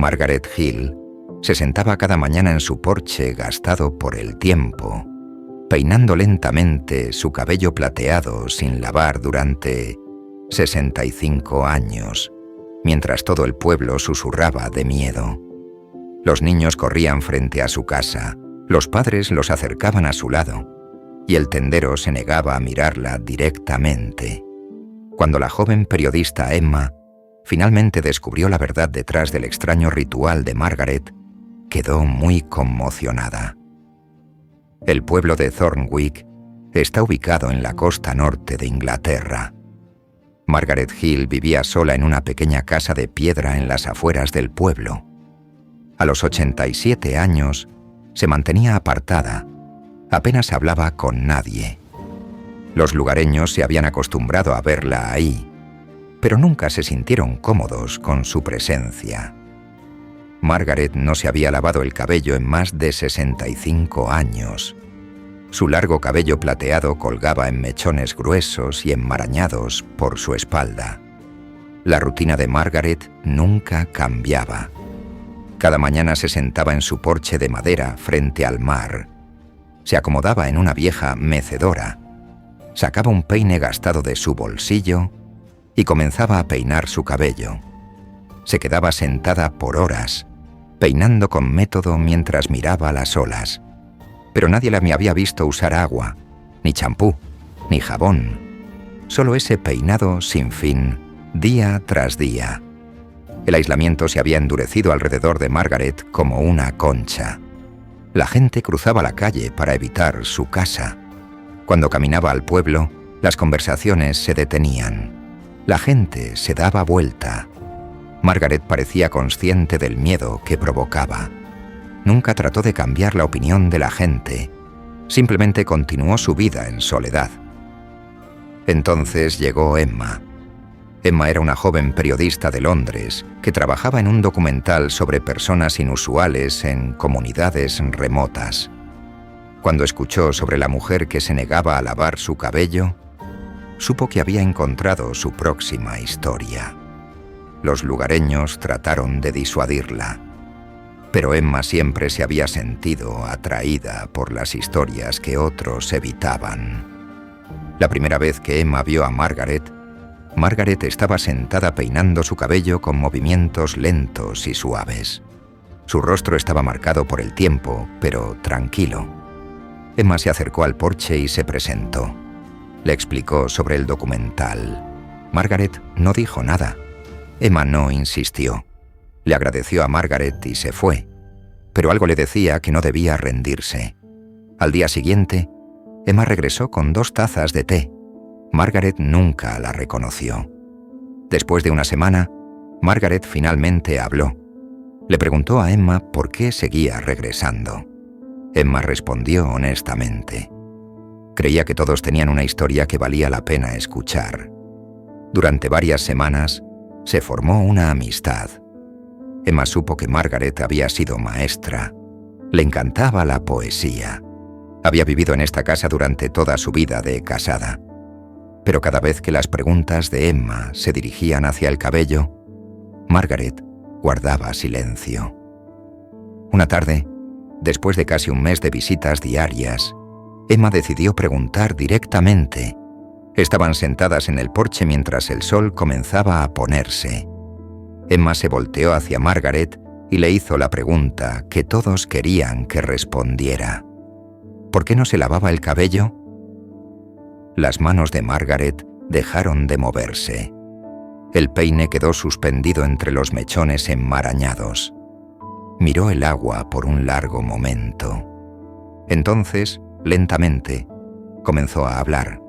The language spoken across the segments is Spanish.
Margaret Hill se sentaba cada mañana en su porche gastado por el tiempo, peinando lentamente su cabello plateado sin lavar durante 65 años, mientras todo el pueblo susurraba de miedo. Los niños corrían frente a su casa, los padres los acercaban a su lado, y el tendero se negaba a mirarla directamente. Cuando la joven periodista Emma finalmente descubrió la verdad detrás del extraño ritual de Margaret, quedó muy conmocionada. El pueblo de Thornwick está ubicado en la costa norte de Inglaterra. Margaret Hill vivía sola en una pequeña casa de piedra en las afueras del pueblo. A los 87 años, se mantenía apartada, apenas hablaba con nadie. Los lugareños se habían acostumbrado a verla ahí, pero nunca se sintieron cómodos con su presencia. Margaret no se había lavado el cabello en más de 65 años. Su largo cabello plateado colgaba en mechones gruesos y enmarañados por su espalda. La rutina de Margaret nunca cambiaba. Cada mañana se sentaba en su porche de madera frente al mar. Se acomodaba en una vieja mecedora, sacaba un peine gastado de su bolsillo y comenzaba a peinar su cabello. Se quedaba sentada por horas, peinando con método mientras miraba las olas. Pero nadie la había visto usar agua, ni champú, ni jabón. Solo ese peinado sin fin, día tras día. El aislamiento se había endurecido alrededor de Margaret como una concha. La gente cruzaba la calle para evitar su casa. Cuando caminaba al pueblo, las conversaciones se detenían. La gente se daba vuelta. Margaret parecía consciente del miedo que provocaba. Nunca trató de cambiar la opinión de la gente. Simplemente continuó su vida en soledad. Entonces llegó Emma. Emma era una joven periodista de Londres que trabajaba en un documental sobre personas inusuales en comunidades remotas. Cuando escuchó sobre la mujer que se negaba a lavar su cabello, supo que había encontrado su próxima historia. Los lugareños trataron de disuadirla, pero Emma siempre se había sentido atraída por las historias que otros evitaban. La primera vez que Emma vio a Margaret estaba sentada peinando su cabello con movimientos lentos y suaves. Su rostro estaba marcado por el tiempo, pero tranquilo. Emma se acercó al porche y se presentó. Le explicó sobre el documental. Margaret no dijo nada. Emma no insistió. Le agradeció a Margaret y se fue, pero algo le decía que no debía rendirse. Al día siguiente, Emma regresó con 2 tazas de té. Margaret nunca la reconoció. Después de una semana, Margaret finalmente habló. Le preguntó a Emma por qué seguía regresando. Emma respondió honestamente. Creía que todos tenían una historia que valía la pena escuchar. Durante varias semanas, se formó una amistad. Emma supo que Margaret había sido maestra. Le encantaba la poesía. Había vivido en esta casa durante toda su vida de casada. Pero cada vez que las preguntas de Emma se dirigían hacia el cabello, Margaret guardaba silencio. Una tarde, después de casi un mes de visitas diarias, Emma decidió preguntar directamente. Estaban sentadas en el porche mientras el sol comenzaba a ponerse. Emma se volteó hacia Margaret y le hizo la pregunta que todos querían que respondiera. ¿Por qué no se lavaba el cabello? Las manos de Margaret dejaron de moverse. El peine quedó suspendido entre los mechones enmarañados. Miró el agua por un largo momento. Entonces, lentamente, comenzó a hablar.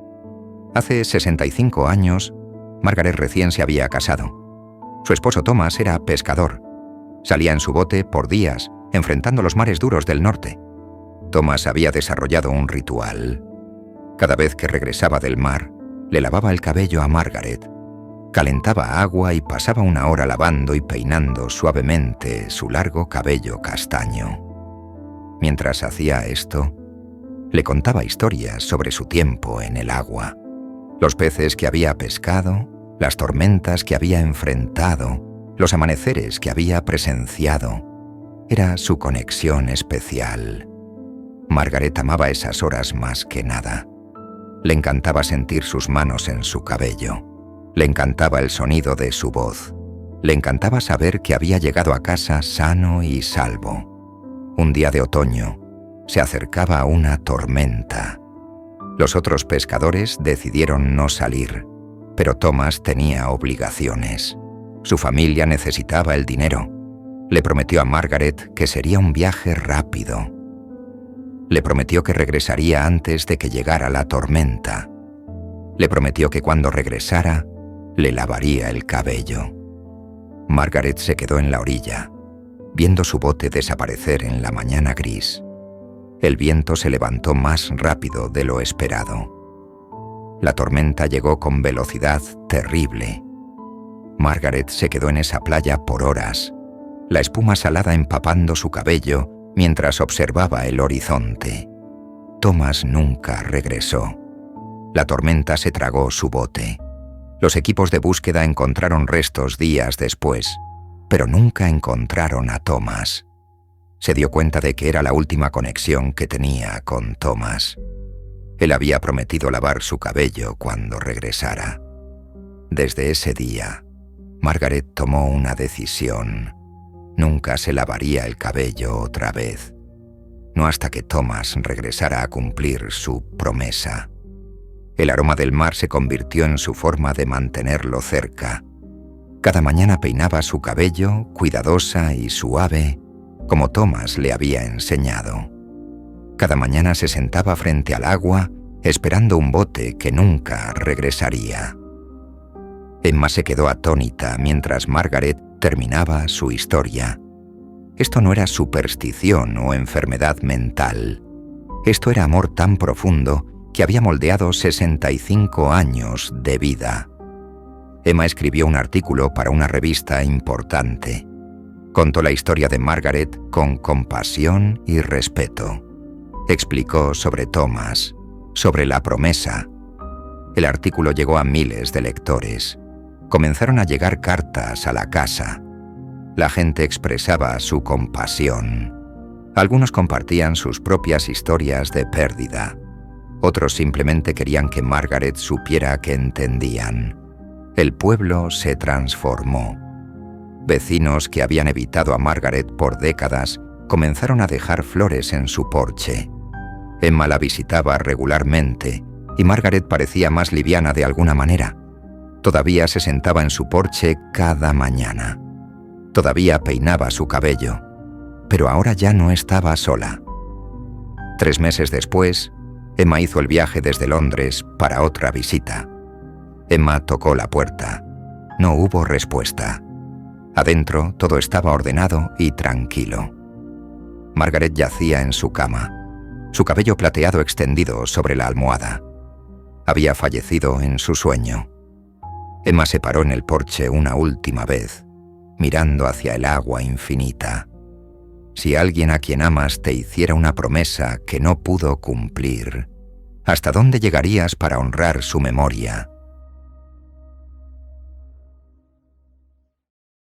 Hace 65 años, Margaret recién se había casado. Su esposo Thomas era pescador. Salía en su bote por días, enfrentando los mares duros del norte. Thomas había desarrollado un ritual. Cada vez que regresaba del mar, le lavaba el cabello a Margaret. Calentaba agua y pasaba una hora lavando y peinando suavemente su largo cabello castaño. Mientras hacía esto, le contaba historias sobre su tiempo en el agua, los peces que había pescado, las tormentas que había enfrentado los amaneceres que había presenciado. Era su conexión especial. Margaret amaba esas horas más que nada. Le encantaba sentir sus manos en su cabello. Le encantaba el sonido de su voz. Le encantaba saber que había llegado a casa sano y salvo. Un día de otoño, se acercaba una tormenta. Los otros pescadores decidieron no salir, pero Thomas tenía obligaciones. Su familia necesitaba el dinero. Le prometió a Margaret que sería un viaje rápido. Le prometió que regresaría antes de que llegara la tormenta. Le prometió que cuando regresara, le lavaría el cabello. Margaret se quedó en la orilla, viendo su bote desaparecer en la mañana gris. El viento se levantó más rápido de lo esperado. La tormenta llegó con velocidad terrible. Margaret se quedó en esa playa por horas, la espuma salada empapando su cabello mientras observaba el horizonte. Thomas nunca regresó. La tormenta se tragó su bote. Los equipos de búsqueda encontraron restos días después, pero nunca encontraron a Thomas. Se dio cuenta de que era la última conexión que tenía con Thomas. Él había prometido lavar su cabello cuando regresara. Desde ese día, Margaret tomó una decisión. Nunca se lavaría el cabello otra vez. No hasta que Thomas regresara a cumplir su promesa. El aroma del mar se convirtió en su forma de mantenerlo cerca. Cada mañana peinaba su cabello, cuidadosa y suave, como Thomas le había enseñado. Cada mañana se sentaba frente al agua, esperando un bote que nunca regresaría. Emma se quedó atónita mientras Margaret terminaba su historia. Esto no era superstición o enfermedad mental. Esto era amor tan profundo que había moldeado 65 años de vida. Emma escribió un artículo para una revista importante. Contó la historia de Margaret con compasión y respeto. Explicó sobre Thomas, sobre la promesa. El artículo llegó a miles de lectores. Comenzaron a llegar cartas a la casa. La gente expresaba su compasión. Algunos compartían sus propias historias de pérdida. Otros simplemente querían que Margaret supiera que entendían. El pueblo se transformó. Vecinos que habían evitado a Margaret por décadas comenzaron a dejar flores en su porche. Emma la visitaba regularmente y Margaret parecía más liviana de alguna manera. Todavía se sentaba en su porche cada mañana. Todavía peinaba su cabello, pero ahora ya no estaba sola. 3 meses después, Emma hizo el viaje desde Londres para otra visita. Emma tocó la puerta. No hubo respuesta. Adentro todo estaba ordenado y tranquilo. Margaret yacía en su cama, su cabello plateado extendido sobre la almohada. Había fallecido en su sueño. Emma se paró en el porche una última vez, mirando hacia el agua infinita. Si alguien a quien amas te hiciera una promesa que no pudo cumplir, ¿hasta dónde llegarías para honrar su memoria?